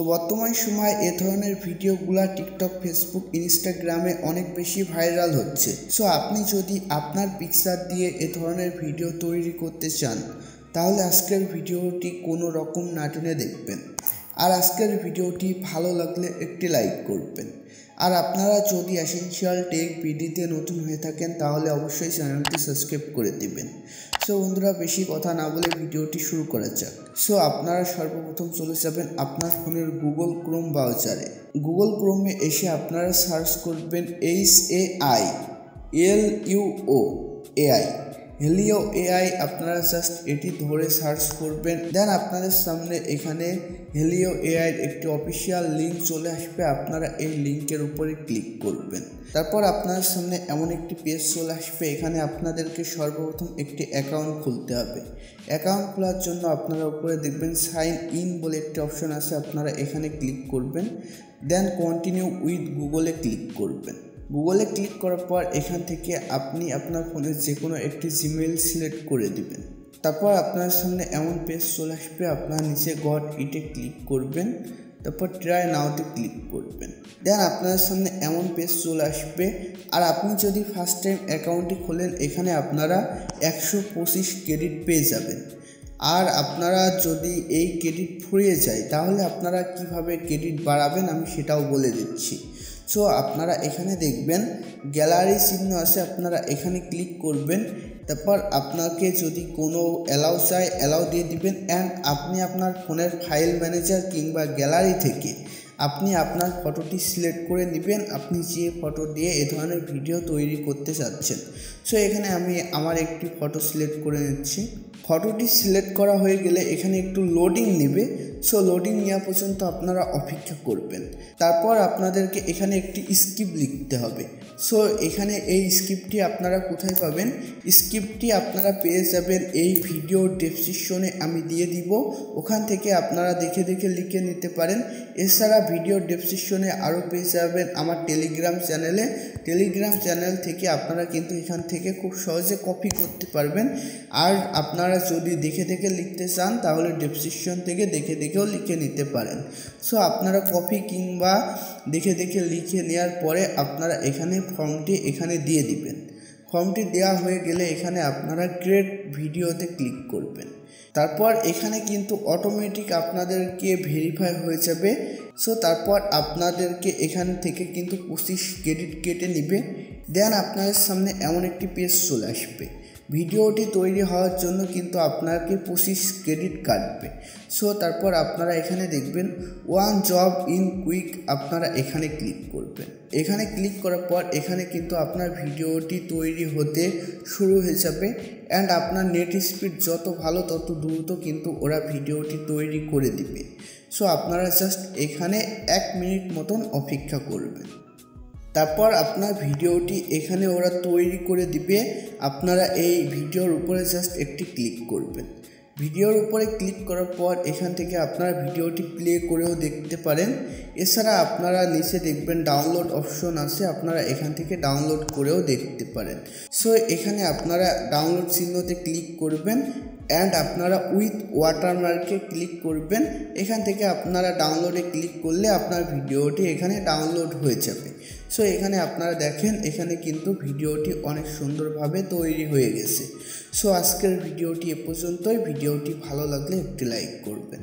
তো বর্তমান সময় এ ধরনের ভিডিওগুলো টিকটক, ফেসবুক, ইনস্টাগ্রামে অনেক বেশি ভাইরাল হচ্ছে। সো আপনি যদি আপনার পিকচার দিয়ে এ ধরনের ভিডিও তৈরি করতে চান তাহলে আজকের ভিডিওটি কোনো রকম না টেনে দেখবেন। আর আজকের ভিডিওটি ভালো লাগলে একটি লাইক করবেন। আর আপনারা যদি এসেনশিয়াল টেক ভিডিওতে নতুন হয়ে থাকেন তাহলে অবশ্যই চ্যানেলটি সাবস্ক্রাইব করে দিবেন। সো বন্ধুরা, বেশি কথা না বলে ভিডিওটি শুরু করা যাক। সো আপনারা সর্বপ্রথম চলে যাবেন আপনার ফোনের গুগল ক্রোম ব্রাউজারে। গুগল ক্রোমে এসে আপনারা সার্চ করবেন HAILUO হেলিও AI। আপনারা জাস্ট এটি ধরে সার্চ করবেন। দেন আপনাদের সামনে এখানে হেলিও AI একটি অফিসিয়াল লিঙ্ক চলে আসবে। আপনারা এই লিঙ্কের উপরে ক্লিক করবেন। তারপর আপনাদের সামনে এমন একটি পেজ চলে আসবে। এখানে আপনাদেরকে সর্বপ্রথম একটি অ্যাকাউন্ট খুলতে হবে। অ্যাকাউন্ট খোলার জন্য আপনারা উপরে দেখবেন সাইন ইন বলে একটি অপশন আছে, আপনারা এখানে ক্লিক করবেন। দেন কন্টিনিউ উইথ গুগলে ক্লিক করবেন। গুগলে ক্লিক করার পর এখান থেকে আপনি আপনার ফোনের যে কোনো একটি জিমেইল সিলেক্ট করে দিবেন। তারপর আপনার সামনে এমন পেজ চলে আসবে। আপনার নিচে গট ইটে ক্লিক করবেন। তারপর ট্রাই নাওতে ক্লিক করবেন। দেন আপনার সামনে এমন পেজ চলে আসবে। আর আপনি যদি ফার্স্ট টাইম অ্যাকাউন্টটি খোলেন এখানে আপনারা 125 ক্রেডিট পেয়ে যাবেন। আর আপনারা যদি এই ক্রেডিট ফুরিয়ে যায় তাহলে আপনারা কিভাবে ক্রেডিট বাড়াবেন আমি সেটাও বলে দিচ্ছি। সো আপনারা এখানে দেখবেন গ্যালারি চিহ্ন আছে, আপনারা এখানে ক্লিক করবেন। তারপর আপনাকে যদি কোনো অ্যালাউ চায় অ্যালাউ দিয়ে দিবেন। অ্যান্ড আপনি আপনার ফোনের ফাইল ম্যানেজার কিংবা গ্যালারি থেকে আপনি আপনার ফটোটি সিলেক্ট করে নেবেন, আপনি যে ফটো দিয়ে এ ধরনের ভিডিও তৈরি করতে চাচ্ছেন। সো এখানে আমি আমার একটি ফটো সিলেক্ট করে নিচ্ছি। ফটোটি সিলেক্ট করা হয়ে গেলে এখানে একটু লোডিং নেবে। সো লোডিং নেওয়া পর্যন্ত আপনারা অপেক্ষা করবেন। তারপর আপনাদেরকে এখানে একটি স্ক্রিপ্ট লিখতে হবে। সো এখানে এই স্ক্রিপ্টটি আপনারা কোথায় পাবেন? স্ক্রিপ্টটি আপনারা পেয়ে যাবেন এই ভিডিও ডেসক্রিপশনে আমি দিয়ে দিব, ওখান থেকে আপনারা দেখে দেখে লিখে নিতে পারেন। এছাড়া ভিডিও ডেসক্রিপশনে আরও পেয়ে যাবেন আমার টেলিগ্রাম চ্যানেলে। টেলিগ্রাম চ্যানেল থেকে আপনারা কিন্তু এখান থেকে খুব সহজে কপি করতে পারবেন। আর আপনারা যদি দেখে দেখে লিখতে চান তাহলে ডেসক্রিপশন থেকে দেখে দেখেও লিখে নিতে পারেন। সো আপনারা কপি কিংবা দেখে দেখে লিখে নেওয়ার পরে আপনারা এখানে ফর্মটি এখানে দিয়ে দিবেন। ফর্মটি দেওয়া হয়ে গেলে এখানে আপনারা ক্রিয়েট ভিডিওতে ক্লিক করবেন। তারপর এখানে কিন্তু অটোমেটিক আপনাদেরকে ভেরিফাই হয়ে যাবে। সো তারপর আপনাদেরকে এখান থেকে কিন্তু 25 ক্রেডিট কেটে নেবে। দেন আপনাদের সামনে এমন একটি পেজ চলে আসবে। ভিডিওটি তৈরি হওয়ার জন্য কিন্তু আপনাকে 25 ক্রেডিট কাটবে। সো তারপর আপনারা এখানে দেখবেন ওয়ান জব ইন কুইক, আপনারা এখানে ক্লিক করবেন। এখানে ক্লিক করার পর এখানে কিন্তু আপনার ভিডিওটি তৈরি হতে শুরু হয়ে যাবে। অ্যান্ড আপনার নেট স্পিড যত ভালো তত দ্রুত কিন্তু ওরা ভিডিওটি তৈরি করে দিবে। সো আপনারা জাস্ট এখানে 1 মিনিট মতন অপেক্ষা করবেন। তারপর আপনার ভিডিওটি এখানে ওরা তৈরি করে দিবে। আপনারা এই ভিডিওর উপরে জাস্ট একটি ক্লিক করবেন। ভিডিওর উপরে ক্লিক করার পর এখান থেকে আপনারা ভিডিওটি প্লে করেও দেখতে পারেন। এছাড়া আপনারা নিচে দেখবেন ডাউনলোড অপশন আছে, আপনারা এখান থেকে ডাউনলোড করেও দেখতে পারেন। সো এখানে আপনারা ডাউনলোড চিহ্নতে ক্লিক করবেন। অ্যান্ড আপনারা উইথ ওয়াটারমার্কে ক্লিক করবেন। এখান থেকে আপনারা ডাউনলোডে ক্লিক করলে আপনার ভিডিওটি এখানে ডাউনলোড হয়ে যাবে। সো এখানে আপনারা দেখেন এখানে কিন্তু ভিডিওটি অনেক সুন্দরভাবে তৈরি হয়ে গেছে। সো আজকের ভিডিওটি এ পর্যন্তই। ভিডিওটি ভালো লাগলে একটি লাইক করবেন।